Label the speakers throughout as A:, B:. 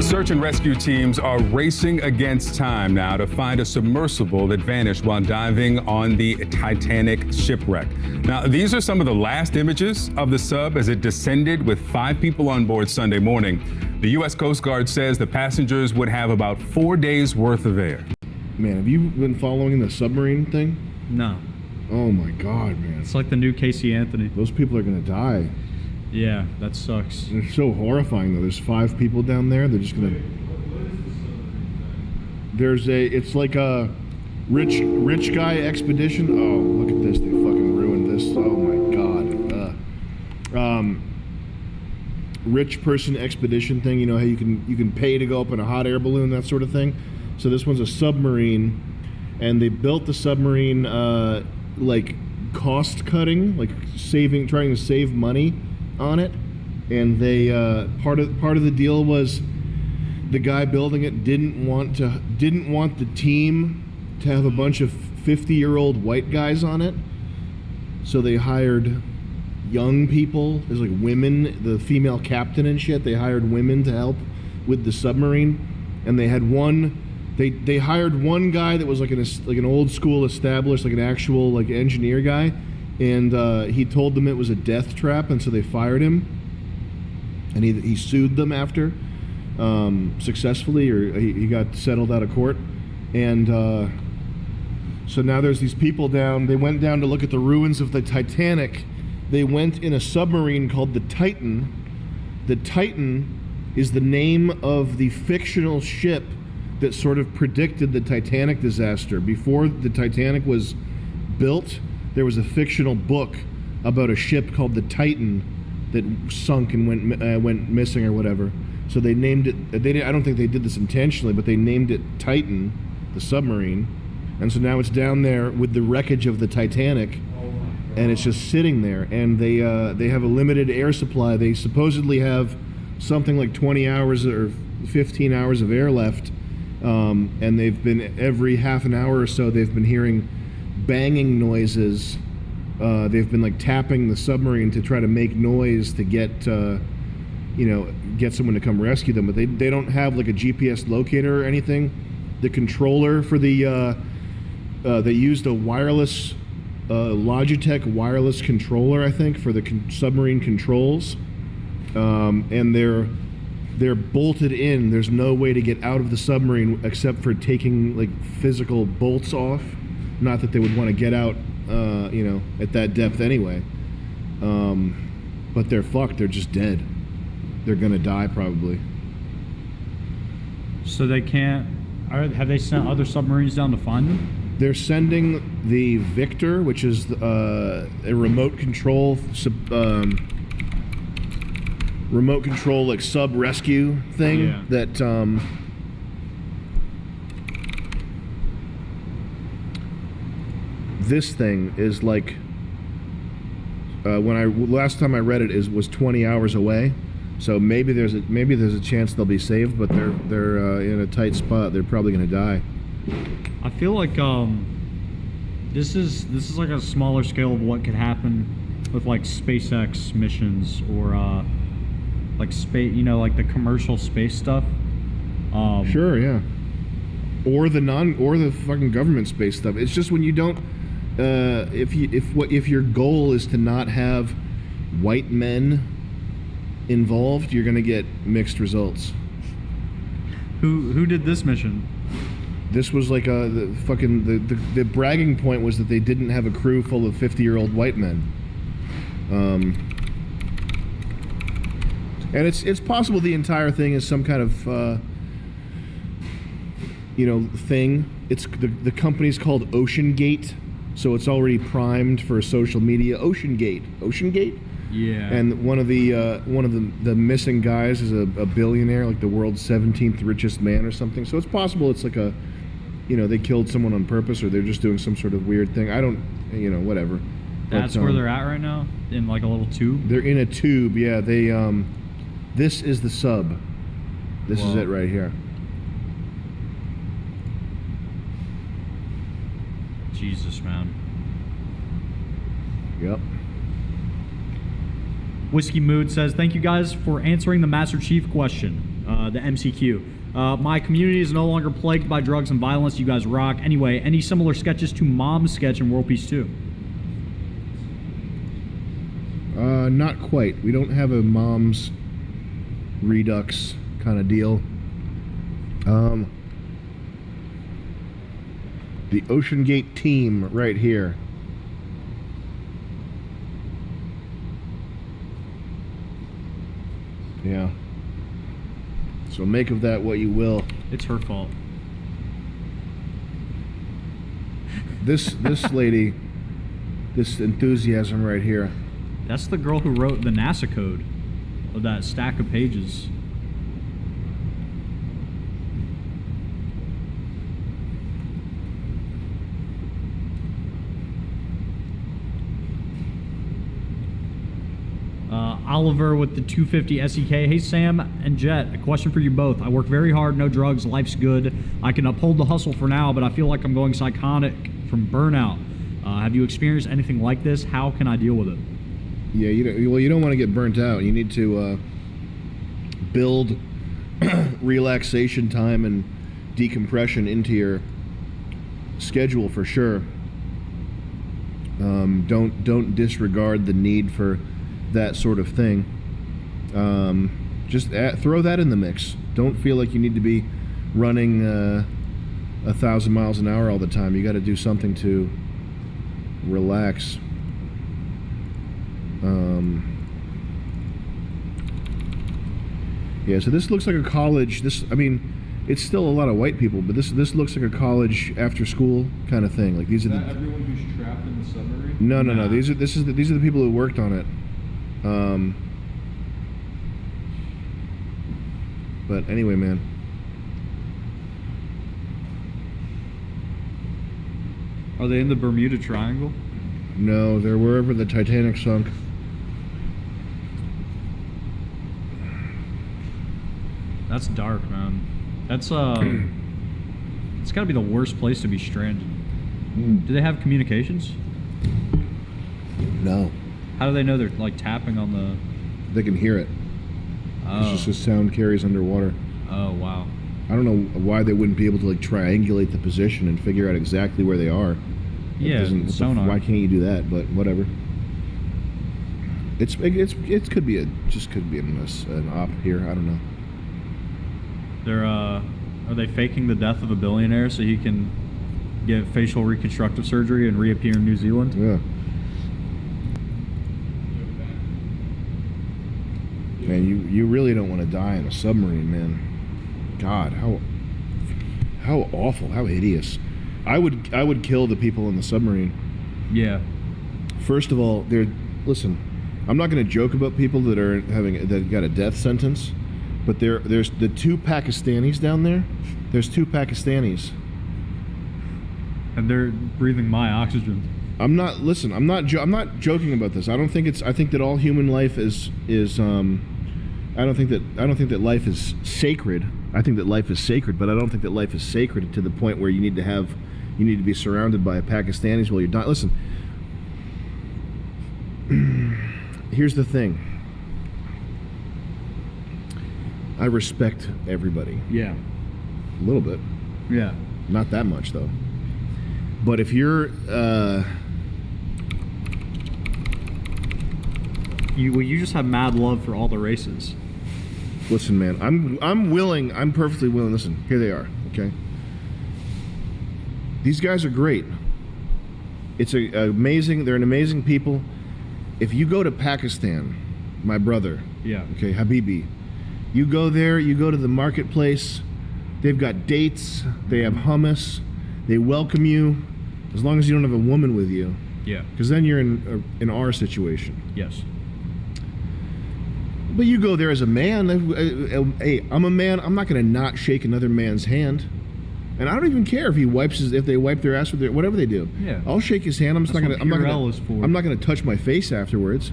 A: Search and rescue teams are racing against time now to find a submersible that vanished while diving on the Titanic shipwreck. Now, these are some of the last images of the sub as it descended with 5 people on board Sunday morning. The U.S. Coast Guard says the passengers would have about 4 days worth of air.
B: Man, have you been following the submarine thing?
C: No.
B: Oh my God, man.
C: It's like the new Casey Anthony.
B: Those people are gonna die.
C: Yeah, that sucks.
B: It's so horrifying though. There's 5 people down there. They're just gonna. It's like a rich guy expedition. Oh, look at this. They fucking ruined this. Oh my God. Rich person expedition thing. You know how you can pay to go up in a hot air balloon, that sort of thing. So this one's a submarine, and they built the submarine like cost cutting, like trying to save money on it. And they part of the deal was the guy building it didn't want the team to have a bunch of 50-year-old white guys on it, so they hired young people. There's like women, the female captain and shit. They hired women to help with the submarine, and they had they hired one guy that was like an old school established, like an actual like engineer guy, and he told them it was a death trap, and so they fired him, and he sued them after successfully, or he got settled out of court. And so now there's these people down. They went down to look at the ruins of the Titanic. They went in a submarine called the Titan. The Titan is the name of the fictional ship that sort of predicted the Titanic disaster. Before the Titanic was built, there was a fictional book about a ship called the Titan that sunk and went missing or whatever. So they named it. I don't think they did this intentionally, but they named it Titan, the submarine. And so now it's down there with the wreckage of the Titanic, and it's just sitting there. And they have a limited air supply. They supposedly have something like 20 hours or 15 hours of air left. And they've been, every half an hour or so, they've been hearing banging noises. They've been like tapping the submarine to try to make noise to get someone to come rescue them. But they don't have like a GPS locator or anything. The controller for the they used a wireless Logitech wireless controller, I think, for the submarine controls, and they're bolted in. There's no way to get out of the submarine except for taking like physical bolts off. Not that they would want to get out, at that depth anyway. But they're fucked. They're just dead. They're gonna die probably.
C: So they can't. Have they sent other submarines down to find them?
B: They're sending the Victor, which is a remote control like sub rescue thing. Yeah. That this thing is like last time I read it was 20 hours away. So maybe there's a chance they'll be saved, but they're in a tight spot. They're probably going to die.
C: I feel like this is like a smaller scale of what could happen with like SpaceX missions or like space, like the commercial space stuff.
B: Sure, yeah. Or the fucking government space stuff. It's just when you don't if your goal is to not have white men involved, you're gonna get mixed results.
C: Who did this mission?
B: This was like the bragging point was that they didn't have a crew full of 50-year-old white men. And it's possible the entire thing is some kind of thing. It's the company's called Oceangate, so it's already primed for social media. Oceangate. Yeah. And one of the missing guys is a billionaire, like the world's 17th richest man or something. So it's possible it's like they killed someone on purpose, or they're just doing some sort of weird thing. I don't, whatever.
C: That's where they're at right now, in like a little tube.
B: They're in a tube. Yeah. They this is the sub. This is it right here.
C: Jesus, man.
B: Yep.
C: Whiskey Mood says, thank you guys for answering the Master Chief question. the MCQ. My community is no longer plagued by drugs and violence. You guys rock. Anyway, any similar sketches to Mom's sketch in World Peace 2?
B: Not quite. We don't have a Mom's Redux kind of deal. The OceanGate team right here. Yeah. So make of that what you will.
C: It's her fault.
B: This lady, this enthusiasm right here.
C: That's the girl who wrote the NASA code of that stack of pages. Oliver with the 250 SEK. Hey Sam and Jet, a question for you both. I work very hard, no drugs, life's good. I can uphold the hustle for now, but I feel like I'm going psychotic from burnout. Have you experienced anything like this? How can I deal with it?
B: Yeah, you don't want to get burnt out. You need to build relaxation time and decompression into your schedule for sure. Don't disregard the need for that sort of thing. Just throw that in the mix. Don't feel like you need to be running 1,000 miles an hour all the time. You got to do something to relax. Yeah, so this looks like a college. I mean, it's still a lot of white people, but this looks like a college after school kind of thing. Like these are
A: everyone who's trapped in the submarine?
B: No. These are the people who worked on it. But anyway, man.
C: Are they in the Bermuda Triangle?
B: No, they're wherever the Titanic sunk.
C: That's dark, man. That's it's gotta be the worst place to be stranded. Do they have communications?
B: No.
C: How do they know they're like tapping on the...
B: They can hear it.
C: Oh.
B: It's just a sound carries underwater.
C: Oh, wow.
B: I don't know why they wouldn't be able to like triangulate the position and figure out exactly where they are.
C: Yeah, sonar.
B: Why can't you do that? But whatever. It could be an op here. I don't know.
C: They're are they faking the death of a billionaire so he can get facial reconstructive surgery and reappear in New Zealand?
B: Yeah. Man, you really don't want to die in a submarine, man. God, how awful, how hideous. I would kill the people in the submarine.
C: Yeah.
B: First of all, listen, I'm not going to joke about people that got a death sentence, but there's the 2 Pakistanis down there. There's 2 Pakistanis.
C: And they're breathing my oxygen.
B: I'm not joking about this. I think that all human life is I don't think that life is sacred. I think that life is sacred, but I don't think that life is sacred to the point where you need to be surrounded by Pakistanis while you're dying. Listen, here's the thing. I respect everybody.
C: Yeah.
B: A little bit.
C: Yeah.
B: Not that much though. But if you're
C: you just have mad love for all the races.
B: Listen, man, I'm perfectly willing. Listen, here they are, okay? These guys are great. They're an amazing people. If you go to Pakistan, my brother,
C: yeah,
B: okay, Habibi, you go there, you go to the marketplace, they've got dates, they have hummus, they welcome you, as long as you don't have a woman with you.
C: Yeah.
B: Because then you're in our situation.
C: Yes.
B: But you go there as a man. Hey, I'm a man. I'm not going to not shake another man's hand, and I don't even care if they wipe their ass with whatever they do.
C: Yeah.
B: I'll shake his hand. I'm not going to touch my face afterwards.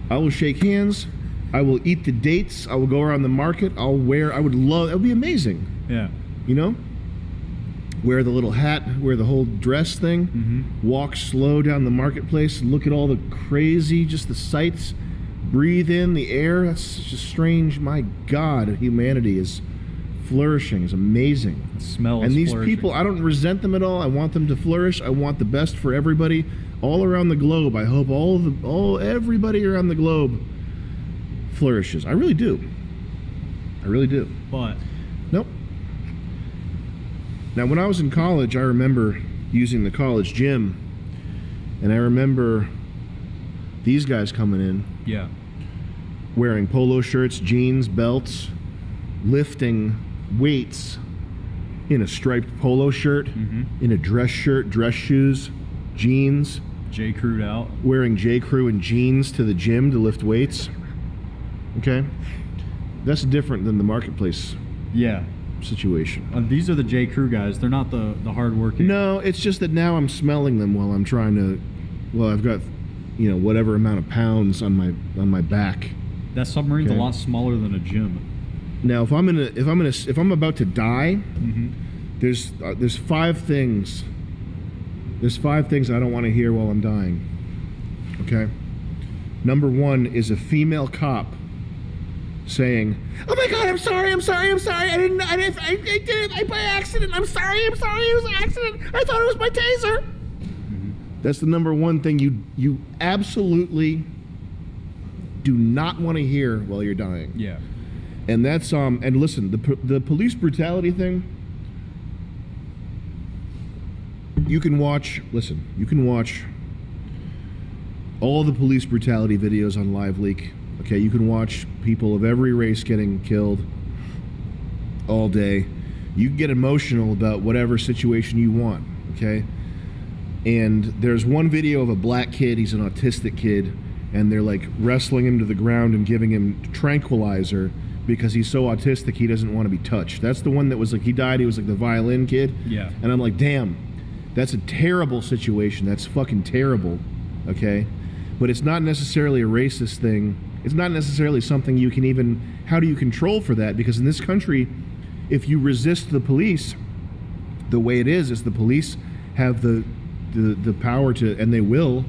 B: I will shake hands. I will eat the dates. I will go around the market. It would be amazing.
C: Yeah.
B: You know? Wear the little hat, wear the whole dress thing, walk slow down the marketplace, look at all the crazy, just the sights, breathe in the air. That's just strange. My God, humanity is flourishing. It's amazing.
C: The smell
B: And
C: is
B: these
C: flourishing.
B: people, I don't resent them at all. I want them to flourish. I want the best for everybody all around the globe. I hope everybody around the globe flourishes. I really do. I really do.
C: But
B: Nope. Now, when I was in college, I remember using the college gym, and I remember these guys coming in
C: yeah,
B: wearing polo shirts, jeans, belts, lifting weights in a striped polo shirt, in a dress shirt, dress shoes, jeans,
C: J. Crewed out.
B: wearing J. Crew and jeans to the gym to lift weights. Okay? That's different than the marketplace
C: Yeah.
B: situation.
C: These are the J. Crew guys. They're not the hard working.
B: No, it's just that now I'm smelling them while I'm trying to. Well, I've got, whatever amount of pounds on my back.
C: That submarine's
B: Okay.
C: a lot smaller than a gym.
B: Now, if I'm about to die, there's 5 things. There's 5 things I don't want to hear while I'm dying. Okay. Number 1 is a female cop saying, "Oh my God, I'm sorry. I did it by accident. I'm sorry. It was an accident. I thought it was my taser." That's the number 1 thing you absolutely do not want to hear while you're dying.
C: Yeah.
B: And that's and listen, the police brutality thing. You can watch all the police brutality videos on LiveLeak. Okay, you can watch people of every race getting killed all day. You can get emotional about whatever situation you want, okay? And there's one video of a black kid, he's an autistic kid, and they're like wrestling him to the ground and giving him tranquilizer because he's so autistic he doesn't want to be touched. That's the one that was like, he died, he was like the violin kid.
C: Yeah.
B: And I'm like, damn, that's a terrible situation. That's fucking terrible, okay? But it's not necessarily a racist thing. It's not necessarily something you can even, how do you control for that? Because in this country, if you resist the police, the way it is the police have the power to, and they will,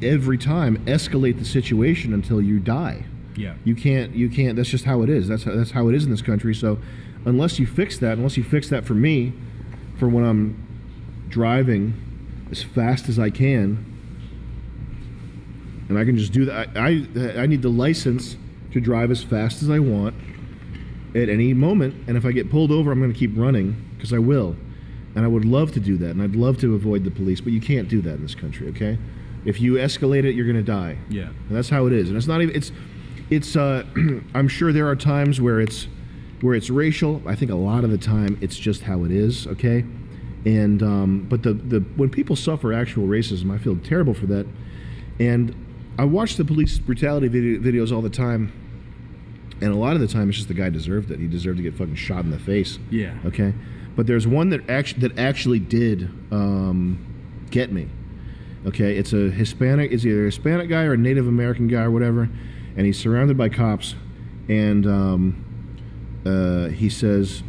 B: every time escalate the situation until you die.
C: Yeah.
B: You can't, that's just how it is. That's how it is in this country. So unless you fix that for me, for when I'm driving as fast as I can, and I can just do that. I need the license to drive as fast as I want at any moment. And if I get pulled over, I'm going to keep running because I will. And I would love to do that. And I'd love to avoid the police, but you can't do that in this country, okay? If you escalate it, you're going to die.
C: Yeah.
B: And that's how it is. And it's not even, it's I'm sure there are times where it's racial. I think a lot of the time it's just how it is, okay? And, but when people suffer actual racism, I feel terrible for that. And I watch the police brutality videos all the time, and a lot of the time it's just the guy deserved it. He deserved to get fucking shot in the face.
C: Yeah.
B: Okay. But there's one that actually did get me. Okay, it's a Hispanic. It's either a Hispanic guy or a Native American guy or whatever, and he's surrounded by cops, and he says,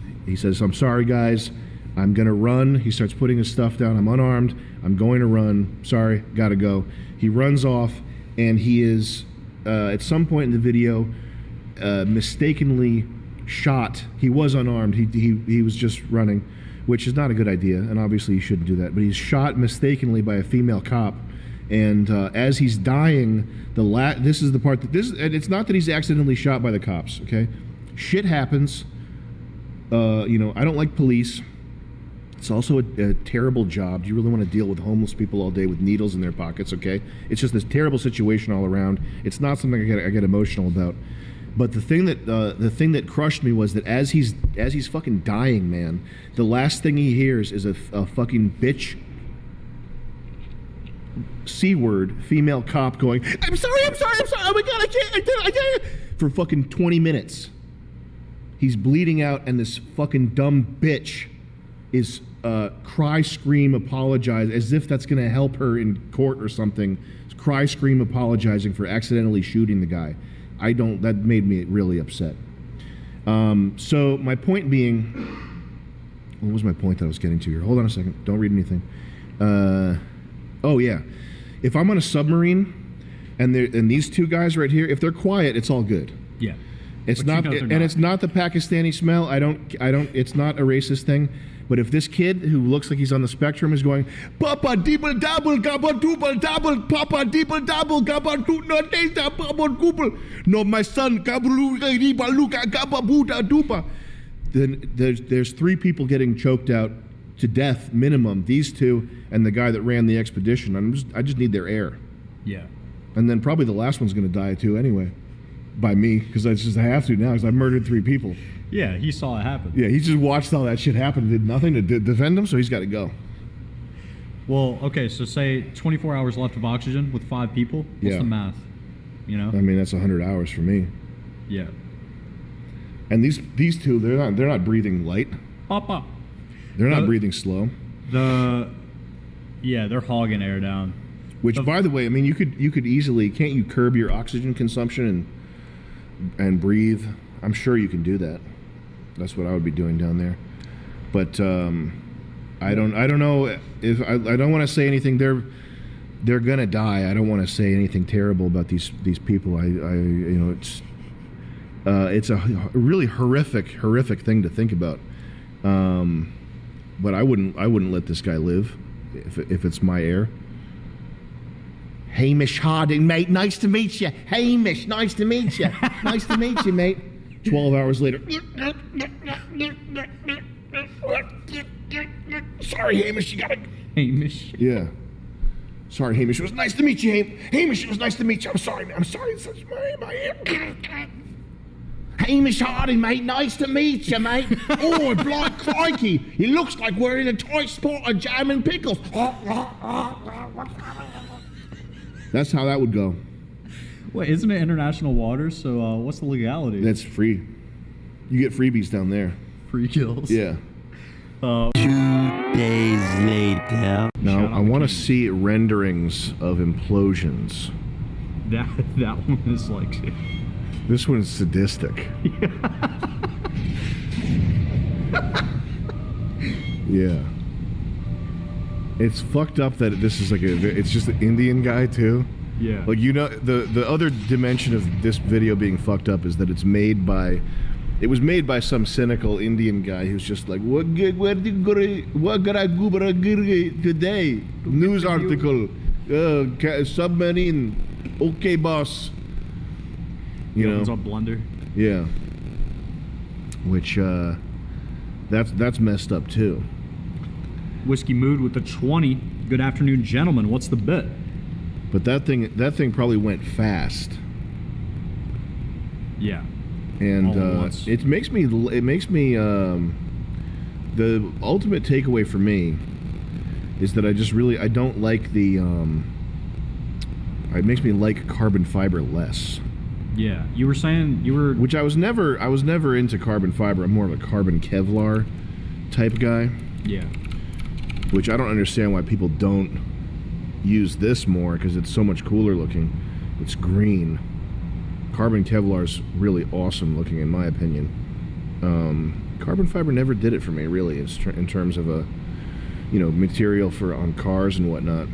B: "I'm sorry, guys. I'm gonna run." He starts putting his stuff down. "I'm unarmed. I'm going to run. Sorry, gotta go." He runs off, and he is at some point in the video mistakenly shot. He was unarmed. He was just running, which is not a good idea, and obviously you shouldn't do that. But he's shot mistakenly by a female cop, and as he's dying, this is the part that and it's not that he's accidentally shot by the cops. Okay, shit happens. I don't like police. It's also a terrible job. Do you really want to deal with homeless people all day with needles in their pockets? Okay, it's just this terrible situation all around. It's not something I get emotional about. But the thing that crushed me was that as he's fucking dying, man, the last thing he hears is a fucking bitch C-word female cop going, I'm sorry, oh my God, I can't, for fucking 20 minutes. He's bleeding out, and this fucking dumb bitch is cry, scream, apologize, as if that's gonna help her in court or something. Cry, scream, apologizing for accidentally shooting the guy. That made me really upset. So my point being, what was my point that I was getting to here? Hold on a second, don't read anything. Oh yeah, if I'm on a submarine, And these two guys right here, if they're quiet, it's all good.
C: Yeah.
B: It's
C: But you
B: not,
C: know they're
B: and
C: not.
B: it's not the Pakistani smell. I don't. It's not a racist thing. But if this kid who looks like he's on the spectrum is going, Papa dibble dabble gabba dooble dabble, Papa dibble dabble gabba doo no data papa gooble, no my son gablu riba luka gabba buda dupa. Then there's 3 people getting choked out to death minimum. These 2 and the guy that ran the expedition. I just need their air.
C: Yeah.
B: And then probably the last one's going to die too anyway, by me, because I have to now because I've murdered 3 people.
C: Yeah, he saw it happen.
B: Yeah, he just watched all that shit happen and did nothing to defend him, so he's got to go.
C: Well, okay, so say 24 hours left of oxygen with 5 people. What's
B: Yeah.
C: the math? You know?
B: I mean, that's 100 hours for me.
C: Yeah.
B: And these 2, they're not breathing light.
C: Papa.
B: They're not breathing slow.
C: Yeah, they're hogging air down.
B: Which, by the way, I mean, you could easily, can't you curb your oxygen consumption and breathe? I'm sure you can do that. That's what I would be doing down there. But I don't know if I don't want to say anything. They're gonna die. I don't want to say anything terrible about these people. It's a really horrific thing to think about. But I wouldn't let this guy live if it's my air. Hamish Harding, mate. Nice to meet you. Hamish, nice to meet you. Nice to meet you, mate. 12 hours later. Sorry, Hamish, you gotta...
C: Hamish.
B: Yeah. Sorry, Hamish. It was nice to meet you, Hamish. It was nice to meet you. I'm sorry, man. I'm sorry. It's such my Hamish Harding, mate. Nice to meet you, mate. Oh, blind crikey. He looks like we're in a tight spot of jam and pickles. That's how that would go.
C: Wait, isn't it international waters? So what's the legality?
B: That's free. You get freebies down there.
C: Free kills.
B: Yeah.
D: 2 days later.
B: Now, I want to see renderings of implosions.
C: That one is like...
B: This one's sadistic. Yeah. It's fucked up that this is like it's just an Indian guy too.
C: Yeah.
B: Like, you know, the other dimension of this video being fucked up is that it was made by some cynical Indian guy who's just like, what could I do today? News article, submarine, okay boss. You know,
C: It's on Blender.
B: yeah. Which that's messed up too.
C: Whiskey Mood with the 20. Good afternoon, gentlemen. What's the bit?
B: But that thing probably went fast.
C: Yeah.
B: And
C: All at once.
B: it makes me the ultimate takeaway for me is that I don't like the it makes me like carbon fiber less.
C: Yeah. You were saying you were...
B: Which I was never into carbon fiber. I'm more of a carbon Kevlar type guy.
C: Yeah.
B: Which I don't understand why people don't use this more, because it's so much cooler looking. It's green. Carbon Kevlar's really awesome looking, in my opinion. Carbon fiber never did it for me, really, in terms of a, material on cars and whatnot.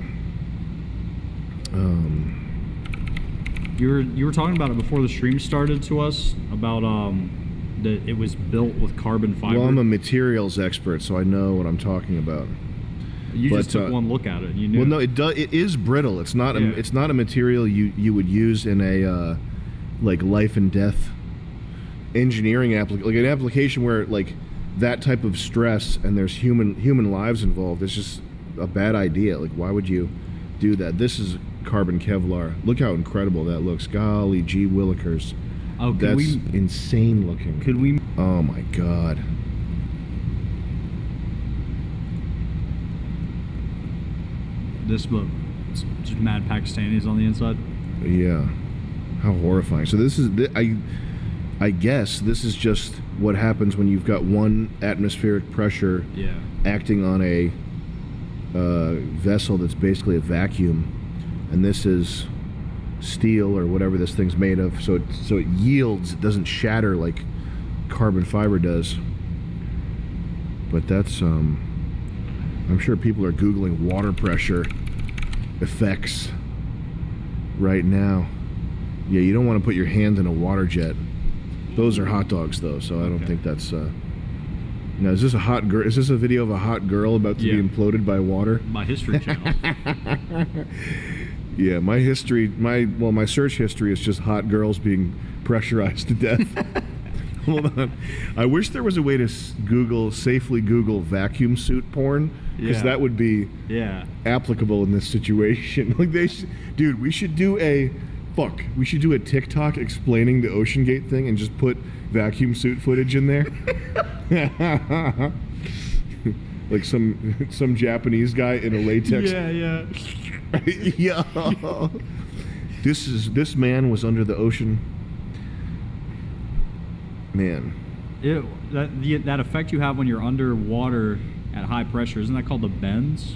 C: You were talking about it before the stream started to us about that it was built with carbon fiber.
B: Well, I'm a materials expert, so I know what I'm talking about.
C: You just took one look at it and you knew.
B: Well, no, it is brittle. It's not a material you would use in a like life and death engineering an application where like that type of stress and there's human lives involved. It's just a bad idea. Like, why would you do that? This is carbon Kevlar. Look how incredible that looks. Golly gee willikers.
C: Oh,
B: that's insane looking.
C: Could we?
B: Oh my god.
C: This book, it's just mad Pakistanis on the inside.
B: Yeah. How horrifying. So this is, I guess this is just what happens when you've got one atmospheric pressure acting on a vessel that's basically a vacuum, and this is steel or whatever this thing's made of. So it yields. It doesn't shatter like carbon fiber does. But that's I'm sure people are Googling water pressure effects right now. Yeah, you don't want to put your hand in a water jet. Those are hot dogs, though, so I don't think that's... Now, is this a hot girl? Is this a video of a hot girl about to be imploded by water?
C: My History channel.
B: Yeah, my search history is just hot girls being pressurized to death. Hold on. I wish there was a way to safely Google vacuum suit porn, because that would be applicable in this situation. Like dude, we should do a TikTok explaining the OceanGate thing and just put vacuum suit footage in there. Like some Japanese guy in a latex.
C: Yeah.
B: Yeah. This man was under the ocean. Man.
C: That effect you have when you're underwater at high pressure, isn't that called the bends?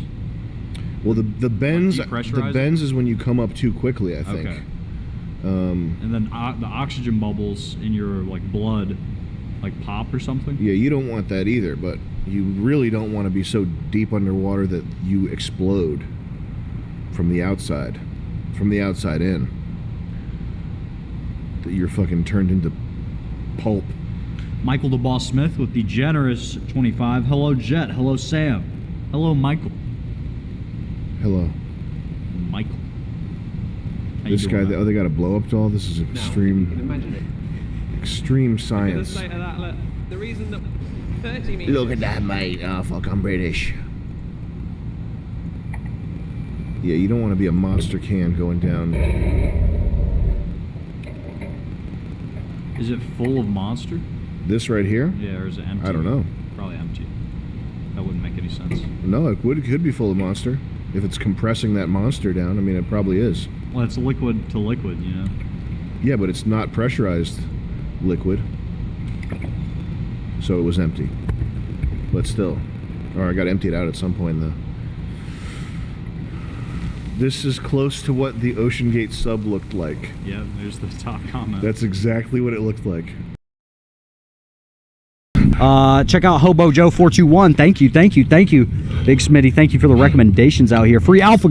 B: Well, the bends is when you come up too quickly, I think.
C: Okay. And then the oxygen bubbles in your blood pop or something.
B: Yeah, you don't want that either, but you really don't want to be so deep underwater that you explode from the outside in, that you're fucking turned into pulp.
C: Michael the Boss Smith with the generous 25. Hello, Jet. Hello, Sam. Hello, Michael.
B: Hello.
C: Michael.
B: This guy, the other got a blow-up doll. This is extreme.
E: You can imagine it.
B: Extreme science.
E: The reason that 30 meters.
B: Look at that, mate. Oh, fuck, I'm British. Yeah, you don't want to be a monster can going down.
C: Is it full of monster?
B: This right here?
C: Yeah, or is it empty?
B: I don't know.
C: Probably empty. That wouldn't make any sense.
B: No, it could be full of monster. If it's compressing that monster down, I mean, it probably is.
C: Well, it's liquid to liquid, you know?
B: Yeah, but it's not pressurized liquid. So it was empty. But still. Or I got emptied out at some point, though. This is close to what the OceanGate sub looked like.
C: Yeah, there's the top comment.
B: That's exactly what it looked like.
F: Check out Hobo Joe 421. Thank you. Big Smitty, thank you for the recommendations out here. Free Alpha